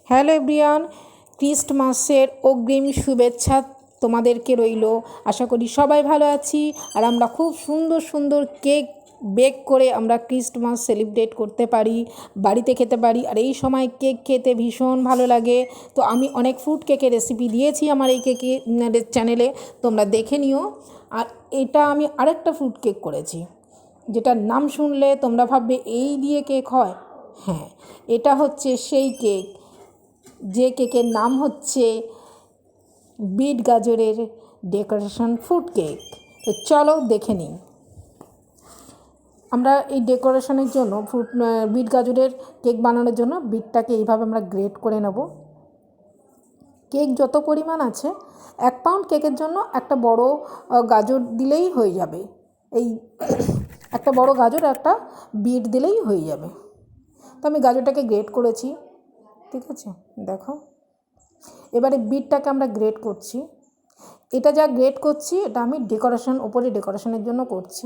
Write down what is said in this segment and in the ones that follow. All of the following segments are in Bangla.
হ্যালো এভরিওয়ান, ক্রিস্টমাসের অগ্রিম শুভেচ্ছা তোমাদেরকে রইল। আশা করি সবাই ভালো আছি। আর আমরা খুব সুন্দর সুন্দর কেক বেক করে আমরা ক্রিস্টমাস সেলিব্রেট করতে পারি, বাড়িতে খেতে পারি। আর এই সময় কেক খেতে ভীষণ ভালো লাগে। তো আমি অনেক ফ্রুট কেকের রেসিপি দিয়েছি আমার এই কেকের চ্যানেলে, তোমরা দেখে নিও। আর এটা আমি আরেকটা ফ্রুট কেক করেছি, যেটার নাম শুনলে তোমরা ভাববে এই দিয়ে কেক হয়। হ্যাঁ, এটা হচ্ছে সেই কেক, যে কেকের নাম হচ্ছে বিট গাজরের ডেকোরেশন ফ্রুট কেক। তো চলো দেখে নিই। আমরা এই ডেকোরেশনের জন্য বিট গাজরের কেক বানানোর জন্য বিটটাকে এইভাবে আমরা গ্রেট করে নেব। কেক যত পরিমাণ আছে, 1 পাউন্ড কেকের জন্য একটা বড় গাজর দিলেই হয়ে যাবে। এই একটা বড় গাজর একটা বিট দিলেই হয়ে যাবে। তো আমি গাজরটাকে গ্রেট করেছি, ঠিক আছে, দেখো। এবারে বিটটাকে আমরা গ্রেট করছি। এটা যা গ্রেট করছি এটা আমি উপরে ডেকোরেশনের জন্য করছি।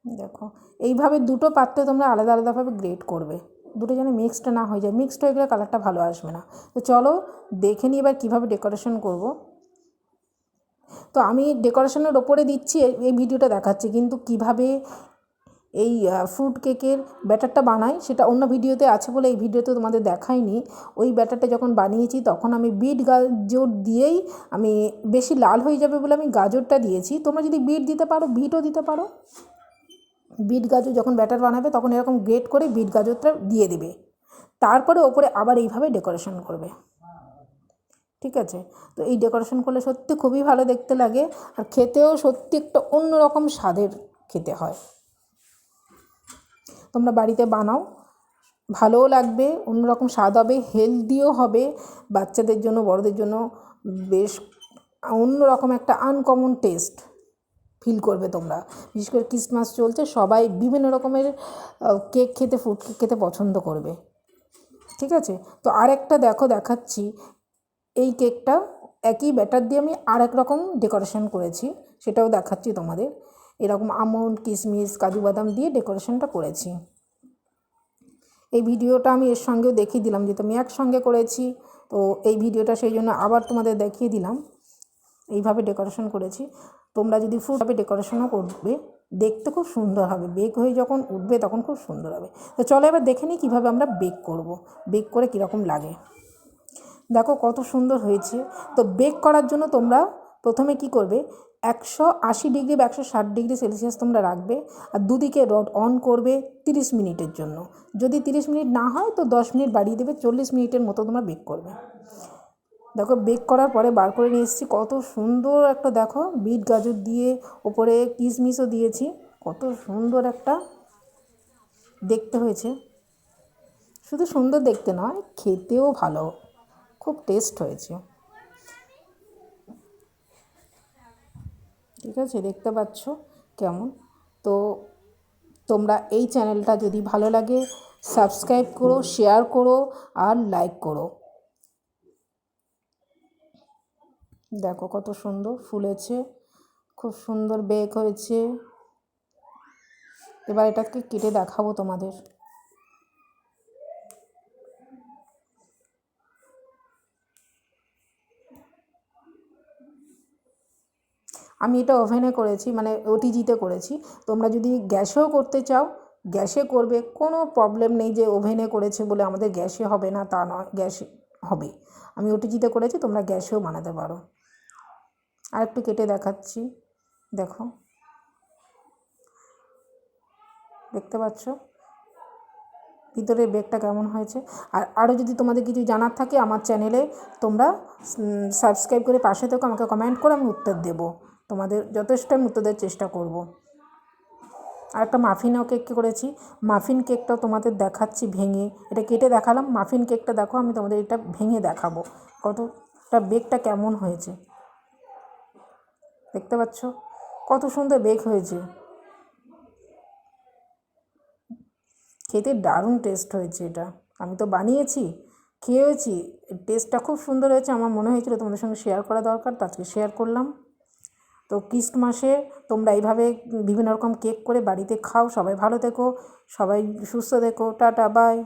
দেখো, এইভাবে দুটো পাত্রে তোমরা আলাদা আলাদাভাবে গ্রেট করবে, দুটো যেন মিক্সড না হয়ে যায়। মিক্সড হয়ে গেলে কালারটা ভালো আসবে না। তো চলো দেখে নিই এবার কীভাবে ডেকোরেশন করব। তো আমি ডেকোরেশনের ওপরে দিচ্ছি, এই ভিডিওটা দেখাচ্ছি, কিন্তু কিভাবে এই ফ্রুট কেকের ব্যাটারটা বানাই সেটা অন্য ভিডিওতে আছে বলে এই ভিডিওতে তোমাদের দেখাইনি। ওই ব্যাটারটা যখন বানিয়েছি তখন আমি বিট গাজর দিয়েই, আমি বেশি লাল হয়ে যাবে বলে আমি গাজরটা দিয়েছি। তোমরা যদি বিট দিতে পারো বিটও দিতে পারো। বিট গাজর যখন ব্যাটার বানাবে তখন এরকম গ্রেট করে বিট গাজরটা দিয়ে দেবে, তারপরে ওপরে আবার এইভাবে ডেকোরেশন করবে, ঠিক আছে। তো এই ডেকোরেশন করলে সত্যি খুবই ভালো দেখতে লাগে, আর খেতেও সত্যি একটা অন্যরকম স্বাদের খেতে হয়। তোমরা বাড়িতে বানাও, ভালোও লাগবে, অন্যরকম স্বাদ হবে, হেলদিও হবে। বাচ্চাদের জন্য বড়দের জন্য বেশ অন্যরকম একটা আনকমন টেস্ট ফিল করবে তোমরা। বিশেষ করে ক্রিসমাস চলছে, সবাই বিভিন্ন রকমের কেক খেতে, ফ্রুট কেক খেতে পছন্দ করবে, ঠিক আছে। তো আরেকটা দেখাচ্ছি। এই কেকটা একই ব্যাটার দিয়ে আমি আরেক রকম ডেকোরেশন করেছি, সেটাও দেখাচ্ছি তোমাদের। এরকম আমন্ড, কিশমিশ, কাজু বাদাম দিয়ে ডেকোরেশনটা করেছি। এই ভিডিওটা আমি এর সঙ্গেও দেখিয়ে দিলাম, যেহেতু আমি একসঙ্গে করেছি। তো এই ভিডিওটা সেই জন্য আবার তোমাদের দেখিয়ে দিলাম। এইভাবে ডেকোরেশন করেছি। তোমরা যদি ফ্রুটভাবে ডেকোরেশনও করবে, দেখতে খুব সুন্দর হবে। বেক হয়ে যখন উঠবে তখন খুব সুন্দর হবে। তো চলো এবার দেখে নিই কীভাবে আমরা বেক করব, বেক করে কীরকম লাগে। দেখো কত সুন্দর হয়েছে। তো বেক করার জন্য তোমরা প্রথমে কি করবে, 180 ডিগ্রি বা 160 ডিগ্রি সেলসিয়াস তোমরা রাখবে, আর দুদিকে রড অন করবে 30 মিনিটের জন্য। যদি 30 মিনিট না হয় তো 10 মিনিট বাড়িয়ে দেবে, 40 মিনিটের মতো তোমরা বেক করবে। দেখো বেক করার পরে বার করে নিয়ে এসেছি, কত সুন্দর একটা, দেখো বিট গাজর দিয়ে ওপরে কিশমিশও দিয়েছি, কত সুন্দর একটা দেখতে হয়েছে। শুধু সুন্দর দেখতে নয়, খেতেও ভালো, খুব টেস্ট হয়েছে, ঠিক আছে। দেখতে পাচ্ছ কেমন। তো তোমরা এই চ্যানেলটা যদি ভালো লাগে সাবস্ক্রাইব করো, শেয়ার করো আর লাইক করো। দেখো কত সুন্দর ফুলেছে, খুব সুন্দর বেক হয়েছে। এবার এটাকে কেটে দেখাবো তোমাদের। আমি এটা ওভেনে করেছি, মানে ওটিজিতে করেছি। তোমরা যদি গ্যাসেও করতে চাও গ্যাসে করবে, কোনো প্রবলেম নেই যে ওভেনে করেছে বলে আমাদের গ্যাসে হবে না, তা নয়, গ্যাসে হবে। আমি ওটিজিতে করেছি, তোমরা গ্যাসেও বানাতে পারো। আর একটু কেটে দেখাচ্ছি, দেখো, দেখতে পাচ্ছ ভিতরের বেকটা কেমন হয়েছে। আর আরও যদি তোমাদের কিছু জানার থাকে আমার চ্যানেলে তোমরা সাবস্ক্রাইব করে পাশে থেকো, আমাকে কমেন্ট করে আমি উত্তর দেবো, তোমাদের যথেষ্ট আমি উত্তর দেওয়ার চেষ্টা করব। আর একটা মাফিনও কেক করেছি, মাফিন কেকটাও তোমাদের দেখাচ্ছি ভেঙে। এটা কেটে দেখালাম, মাফিন কেকটা দেখো আমি তোমাদের এটা ভেঙে দেখাবো কতটা বেকটা কেমন হয়েছে। দেখতে পাচ্ছ কত সুন্দর বেক হয়েছে, খেতে দারুণ টেস্ট হয়েছে। এটা আমি তো বানিয়েছি, খেয়েছি, টেস্টটা খুব সুন্দর হয়েছে। আমার মনে হয়েছিল তোমাদের সঙ্গে শেয়ার করা দরকার, তো আজকে শেয়ার করলাম। তো তো ক্রিসমাসে তোমরা এইভাবে বিভিন্ন রকম কেক করে বাড়িতে খাও। সবাই ভালো থেকো, সবাই সুস্থ থেকো, টাটা বাই।